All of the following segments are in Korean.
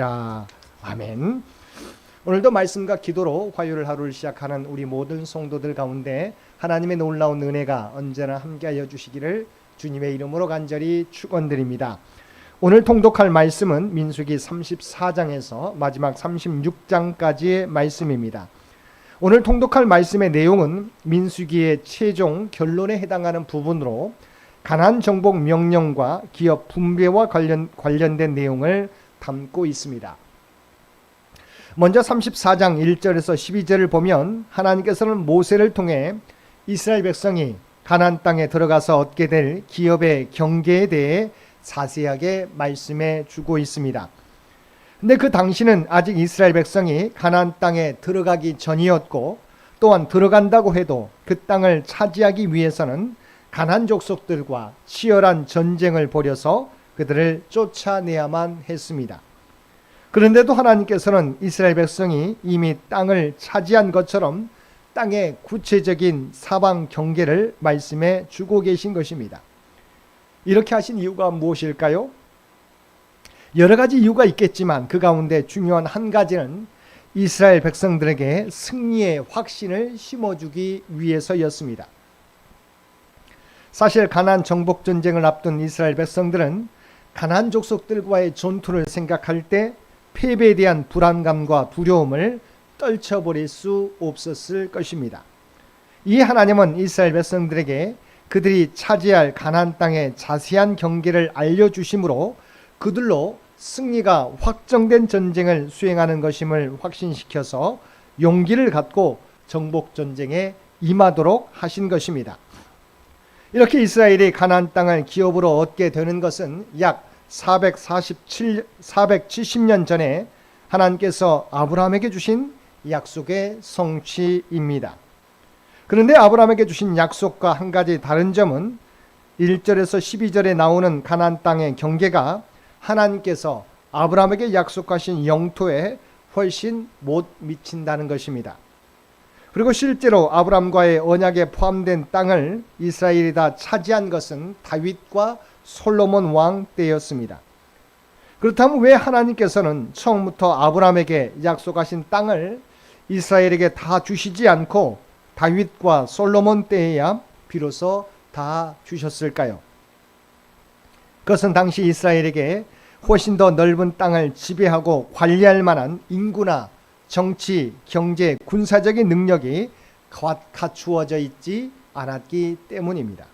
아멘. 오늘도 말씀과 기도로 화요일 하루를 시작하는 우리 모든 성도들 가운데 하나님의 놀라운 은혜가 언제나 함께하여 주시기를 주님의 이름으로 간절히 축원드립니다. 오늘 통독할 말씀은 민수기 34장에서 마지막 36장까지의 말씀입니다. 오늘 통독할 말씀의 내용은 민수기의 최종 결론에 해당하는 부분으로 가나안 정복 명령과 기업 분배와 관련된 내용을 담고 있습니다. 먼저 34장 1절에서 12절을 보면 하나님께서는 모세를 통해 이스라엘 백성이 가나안 땅에 들어가서 얻게 될 기업의 경계에 대해 자세하게 말씀해 주고 있습니다. 근데 그 당시는 아직 이스라엘 백성이 가나안 땅에 들어가기 전이었고, 또한 들어간다고 해도 그 땅을 차지하기 위해서는 가나안 족속들과 치열한 전쟁을 벌여서 그들을 쫓아내야만 했습니다. 그런데도 하나님께서는 이스라엘 백성이 이미 땅을 차지한 것처럼 땅의 구체적인 사방 경계를 말씀해 주고 계신 것입니다. 이렇게 하신 이유가 무엇일까요? 여러 가지 이유가 있겠지만 그 가운데 중요한 한 가지는 이스라엘 백성들에게 승리의 확신을 심어주기 위해서였습니다. 사실 가나안 정복 전쟁을 앞둔 이스라엘 백성들은 가나안 족속들과의 전투를 생각할 때 패배에 대한 불안감과 두려움을 떨쳐버릴 수 없었을 것입니다. 이에 하나님은 이스라엘 백성들에게 그들이 차지할 가나안 땅의 자세한 경계를 알려주심으로 그들로 승리가 확정된 전쟁을 수행하는 것임을 확신시켜서 용기를 갖고 정복 전쟁에 임하도록 하신 것입니다. 이렇게 이스라엘이 가나안 땅을 기업으로 얻게 되는 것은 약 470년 전에 하나님께서 아브라함에게 주신 약속의 성취입니다. 그런데 아브라함에게 주신 약속과 한 가지 다른 점은 1절에서 12절에 나오는 가나안 땅의 경계가 하나님께서 아브라함에게 약속하신 영토에 훨씬 못 미친다는 것입니다. 그리고 실제로 아브라함과의 언약에 포함된 땅을 이스라엘이 다 차지한 것은 다윗과 솔로몬 왕 때였습니다. 그렇다면 왜 하나님께서는 처음부터 아브라함에게 약속하신 땅을 이스라엘에게 다 주시지 않고 다윗과 솔로몬 때에야 비로소 다 주셨을까요? 그것은 당시 이스라엘에게 훨씬 더 넓은 땅을 지배하고 관리할 만한 인구나 정치, 경제, 군사적인 능력이 갖추어져 있지 않았기 때문입니다.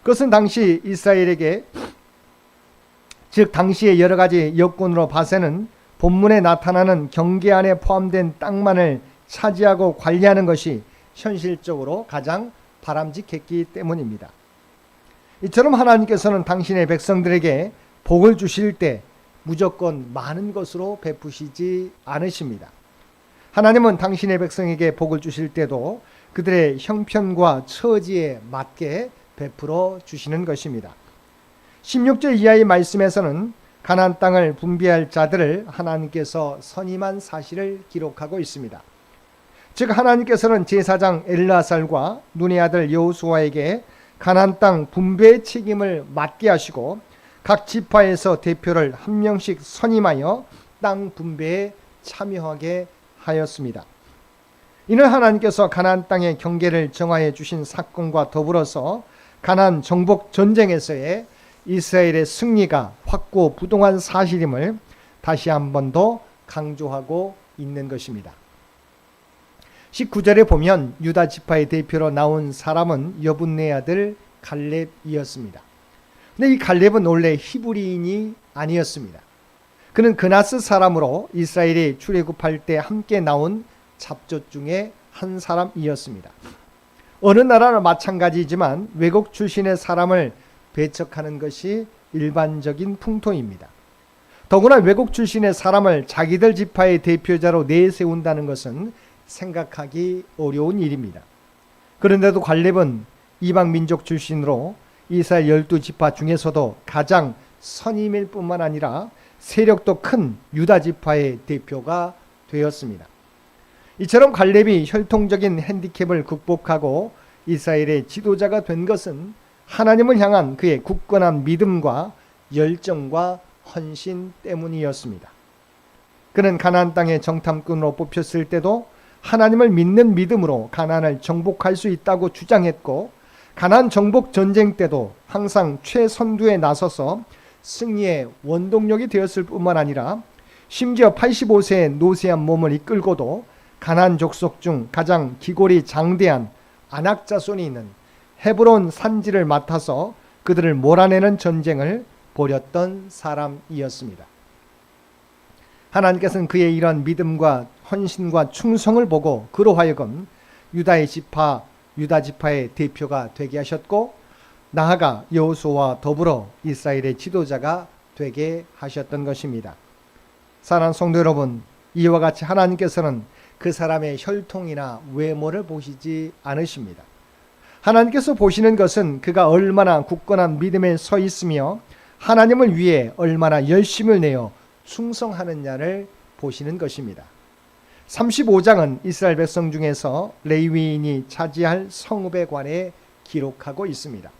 그것은 당시 이스라엘에게, 즉 당시의 여러 가지 여건으로 봐서는 본문에 나타나는 경계 안에 포함된 땅만을 차지하고 관리하는 것이 현실적으로 가장 바람직했기 때문입니다. 이처럼 하나님께서는 당신의 백성들에게 복을 주실 때 무조건 많은 것으로 베푸시지 않으십니다. 하나님은 당신의 백성에게 복을 주실 때도 그들의 형편과 처지에 맞게 베풀어 주시는 것입니다. 16절 이하의 말씀에서는 가나안 땅을 분배할 자들을 하나님께서 선임한 사실을 기록하고 있습니다. 즉 하나님께서는 제사장 엘르아살과 눈의 아들 여호수아에게 가나안 땅 분배의 책임을 맡게 하시고 각 지파에서 대표를 한 명씩 선임하여 땅 분배에 참여하게 하였습니다. 이는 하나님께서 가나안 땅의 경계를 정하여 주신 사건과 더불어서 가나안 정복 전쟁에서의 이스라엘의 승리가 확고부동한 사실임을 다시 한 번 더 강조하고 있는 것입니다. 19절에 보면 유다 지파의 대표로 나온 사람은 여분네 아들 갈렙이었습니다. 근데 이 갈렙은 원래 히브리인이 아니었습니다. 그는 그나스 사람으로 이스라엘이 출애굽할 때 함께 나온 잡족 중에 한 사람이었습니다. 어느 나라나 마찬가지지만 외국 출신의 사람을 배척하는 것이 일반적인 풍토입니다. 더구나 외국 출신의 사람을 자기들 지파의 대표자로 내세운다는 것은 생각하기 어려운 일입니다. 그런데도 갈렙은 이방 민족 출신으로 이스라엘 12지파 중에서도 가장 선임일 뿐만 아니라 세력도 큰 유다 지파의 대표가 되었습니다. 이처럼 갈렙이 혈통적인 핸디캡을 극복하고 이스라엘의 지도자가 된 것은 하나님을 향한 그의 굳건한 믿음과 열정과 헌신 때문이었습니다. 그는 가나안 땅의 정탐꾼으로 뽑혔을 때도 하나님을 믿는 믿음으로 가나안을 정복할 수 있다고 주장했고, 가나안 정복 전쟁 때도 항상 최선두에 나서서 승리의 원동력이 되었을 뿐만 아니라 심지어 85세의 노쇠한 몸을 이끌고도 가나안 족속 중 가장 기골이 장대한 아낙 자손이 있는 헤브론 산지를 맡아서 그들을 몰아내는 전쟁을 벌였던 사람이었습니다. 하나님께서는 그의 이러한 믿음과 헌신과 충성을 보고 그로 하여금 유다 지파의 대표가 되게 하셨고, 나아가 여호수아와 더불어 이스라엘의 지도자가 되게 하셨던 것입니다. 사랑하는 성도 여러분, 이와 같이 하나님께서는 그 사람의 혈통이나 외모를 보시지 않으십니다. 하나님께서 보시는 것은 그가 얼마나 굳건한 믿음에 서 있으며 하나님을 위해 얼마나 열심을 내어 충성하느냐를 보시는 것입니다. 35장은 이스라엘 백성 중에서 레위인이 차지할 성읍에 관해 기록하고 있습니다.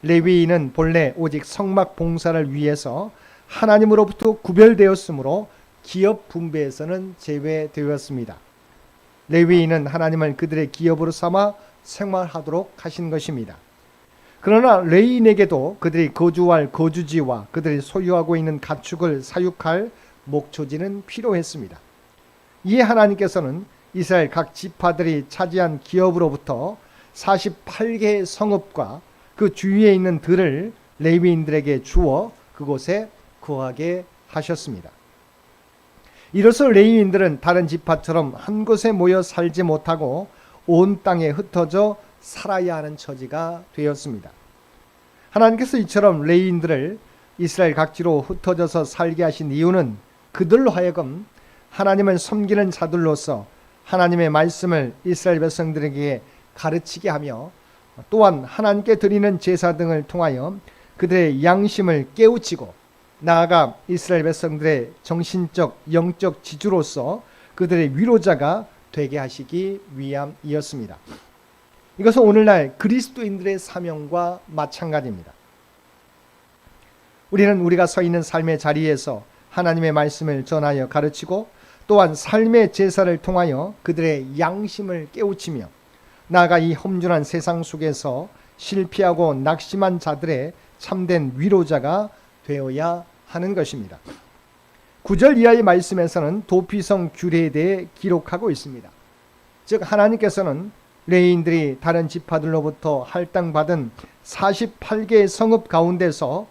레위인은 본래 오직 성막 봉사를 위해서 하나님으로부터 구별되었으므로 기업 분배에서는 제외되었습니다. 레위인은 하나님을 그들의 기업으로 삼아 생활하도록 하신 것입니다. 그러나 레위인에게도 그들이 거주할 거주지와 그들이 소유하고 있는 가축을 사육할 목초지는 필요했습니다. 이에 하나님께서는 이스라엘 각 지파들이 차지한 기업으로부터 48개의 성읍과 그 주위에 있는 들을 레위인들에게 주어 그곳에 거하게 하셨습니다. 이로써 레위인들은 다른 지파처럼 한 곳에 모여 살지 못하고 온 땅에 흩어져 살아야 하는 처지가 되었습니다. 하나님께서 이처럼 레위인들을 이스라엘 각지로 흩어져서 살게 하신 이유는 그들로 하여금 하나님을 섬기는 자들로서 하나님의 말씀을 이스라엘 백성들에게 가르치게 하며, 또한 하나님께 드리는 제사 등을 통하여 그들의 양심을 깨우치고 나아가 이스라엘 백성들의 정신적 영적 지주로서 그들의 위로자가 되게 하시기 위함이었습니다. 이것은 오늘날 그리스도인들의 사명과 마찬가지입니다. 우리는 우리가 서 있는 삶의 자리에서 하나님의 말씀을 전하여 가르치고, 또한 삶의 제사를 통하여 그들의 양심을 깨우치며 나아가 이 험준한 세상 속에서 실패하고 낙심한 자들의 참된 위로자가 되어야 하는 것입니다. 9절 이하의 말씀에서는 도피성 규례에 대해 기록하고 있습니다. 즉 하나님께서는 레위인들이 다른 지파들로부터 할당받은 48개의 성읍 가운데서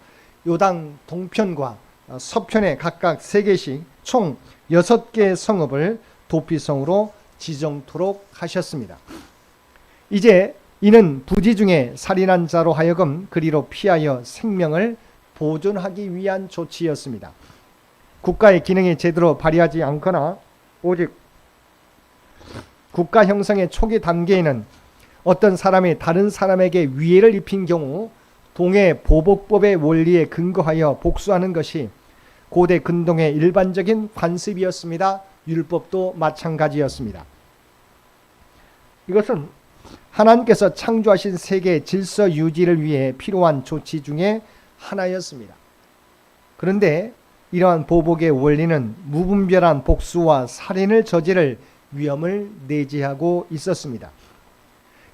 요단 동편과 서편에 각각 3개씩 총 6개의 성읍을 도피성으로 지정토록 하셨습니다. 이제 이는 부지 중에 살인한 자로 하여금 그리로 피하여 생명을 보존하기 위한 조치였습니다. 국가의 기능이 제대로 발휘하지 않거나 오직 국가 형성의 초기 단계에는 어떤 사람이 다른 사람에게 위해를 입힌 경우 동해 보복법의 원리에 근거하여 복수하는 것이 고대 근동의 일반적인 관습이었습니다. 율법도 마찬가지였습니다. 이것은 하나님께서 창조하신 세계의 질서 유지를 위해 필요한 조치 중에 하나였습니다. 그런데 이러한 보복의 원리는 무분별한 복수와 살인을 저지를 위험을 내재하고 있었습니다.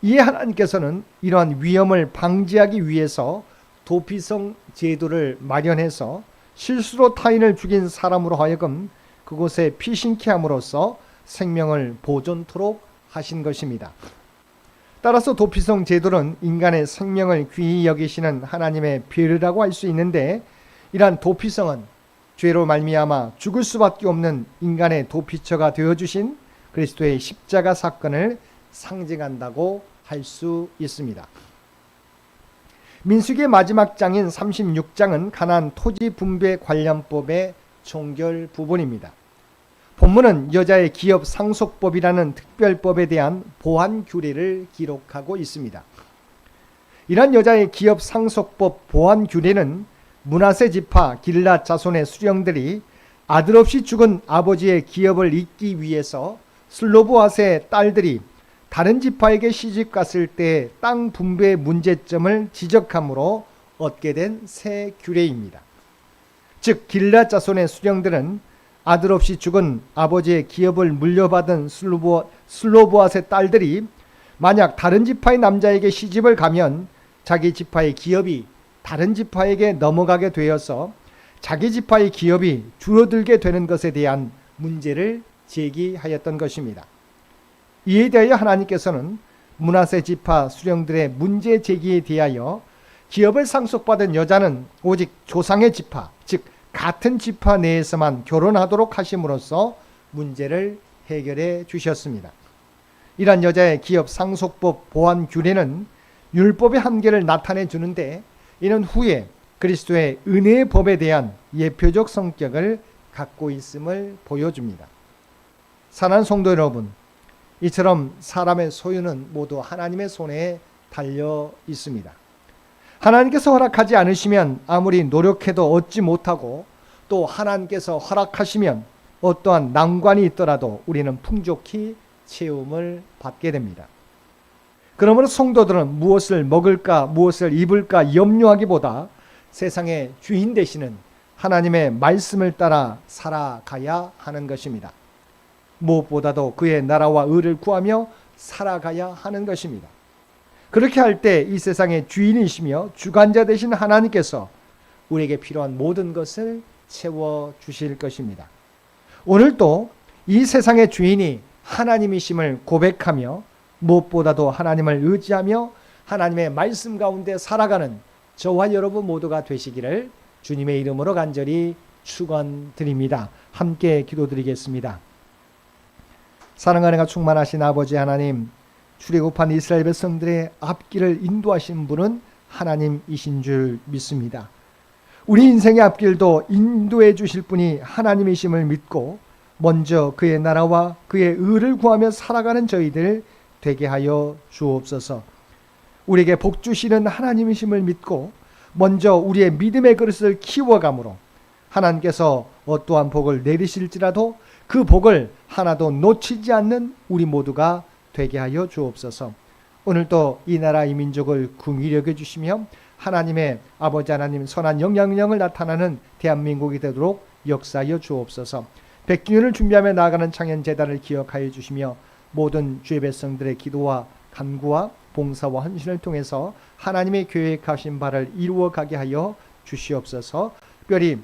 이에 하나님께서는 이러한 위험을 방지하기 위해서 도피성 제도를 마련해서 실수로 타인을 죽인 사람으로 하여금 그곳에 피신케 함으로써 생명을 보존토록 하신 것입니다. 따라서 도피성 제도는 인간의 생명을 귀히 여기시는 하나님의 배려라고 할 수 있는데, 이러한 도피성은 죄로 말미암아 죽을 수밖에 없는 인간의 도피처가 되어주신 그리스도의 십자가 사건을 상징한다고 할 수 있습니다. 민수기의 마지막 장인 36장은 가나안 토지 분배 관련법의 종결 부분입니다. 본문은 여자의 기업 상속법이라는 특별법에 대한 보완 규례를 기록하고 있습니다. 이러한 여자의 기업 상속법 보완 규례는 므낫세 지파 길앗 자손의 수령들이 아들 없이 죽은 아버지의 기업을 잇기 위해서 슬로브앗의 딸들이 다른 지파에게 시집 갔을 때 땅 분배 문제점을 지적함으로 얻게 된 새 규례입니다. 즉 길앗 자손의 수령들은 아들 없이 죽은 아버지의 기업을 물려받은 슬로보앗의 딸들이 만약 다른 지파의 남자에게 시집을 가면 자기 지파의 기업이 다른 지파에게 넘어가게 되어서 자기 지파의 기업이 줄어들게 되는 것에 대한 문제를 제기하였던 것입니다. 이에 대하여 하나님께서는 므낫세 지파 수령들의 문제 제기에 대하여 기업을 상속받은 여자는 오직 조상의 지파, 즉 같은 지파 내에서만 결혼하도록 하심으로써 문제를 해결해 주셨습니다. 이러한 여자의 기업 상속법 보완 규례는 율법의 한계를 나타내 주는데 이는 후에 그리스도의 은혜의 법에 대한 예표적 성격을 갖고 있음을 보여줍니다. 사랑하는 성도 여러분, 이처럼 사람의 소유는 모두 하나님의 손에 달려 있습니다. 하나님께서 허락하지 않으시면 아무리 노력해도 얻지 못하고 또 하나님께서 허락하시면 어떠한 난관이 있더라도 우리는 풍족히 채움을 받게 됩니다. 그러므로 성도들은 무엇을 먹을까 무엇을 입을까 염려하기보다 세상의 주인 되시는 하나님의 말씀을 따라 살아가야 하는 것입니다. 무엇보다도 그의 나라와 의를 구하며 살아가야 하는 것입니다. 그렇게 할 때 이 세상의 주인이시며 주관자 되신 하나님께서 우리에게 필요한 모든 것을 채워주실 것입니다. 오늘도 이 세상의 주인이 하나님이심을 고백하며 무엇보다도 하나님을 의지하며 하나님의 말씀 가운데 살아가는 저와 여러분 모두가 되시기를 주님의 이름으로 간절히 축원드립니다. 함께 기도드리겠습니다. 사랑하는 가 충만하신 아버지 하나님, 출애굽한 이스라엘 백성들의 앞길을 인도하신 분은 하나님이신 줄 믿습니다. 우리 인생의 앞길도 인도해 주실 분이 하나님이심을 믿고 먼저 그의 나라와 그의 의를 구하며 살아가는 저희들 되게 하여 주옵소서. 우리에게 복 주시는 하나님이심을 믿고 먼저 우리의 믿음의 그릇을 키워감으로 하나님께서 어떠한 복을 내리실지라도 그 복을 하나도 놓치지 않는 우리 모두가 되게 하여 주옵소서. 오늘도 이 나라 이 민족을 긍휼히 여겨주시며 하나님의 아버지 하나님 선한 영향력을 나타나는 대한민국이 되도록 역사하여 주옵소서. 100주년을 준비하며 나아가는 창현재단을 기억하여 주시며 모든 주의 백성들의 기도와 간구와 봉사와 헌신을 통해서 하나님의 계획하신 바를 이루어가게 하여 주시옵소서. 특별히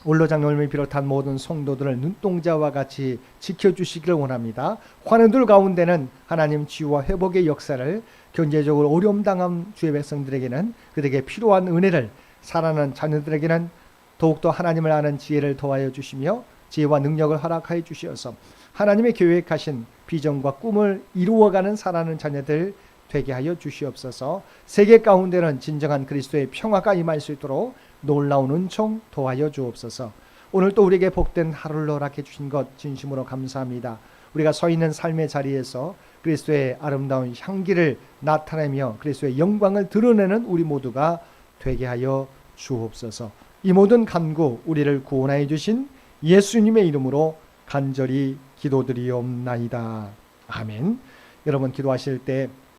올로장로님을 비롯한 모든 성도들을 눈동자와 같이 지켜주시기를 원합니다. 환우들 가운데는 하나님 치유와 회복의 역사를, 경제적으로 어려움 당한 주의 백성들에게는 그들에게 필요한 은혜를, 사랑하는 자녀들에게는 더욱더 하나님을 아는 지혜를 더하여 주시며 지혜와 능력을 허락하여 주시어서 하나님의 계획하신 비전과 꿈을 이루어가는 사랑하는 자녀들 되게 하여 주시옵소서. 세계 가운데는 진정한 그리스도의 평화가 임할 수 있도록 놀라운 은총 도와여 주옵소서. 오늘 또 우리에게 복된 하루를 허락해 주신 것 진심으로 감사합니다. 우리가 서 있는 삶의 자리에서 그리스도의 아름다운 향기를 나타내며 그리스도의 영광을 드러내는 우리 모두가 되게 하여 주옵소서. 이 모든 간구 우리를 구원하여 주신 예수님의 이름으로 간절히 기도드리옵나이다. 아멘. 여러분 기도하실 때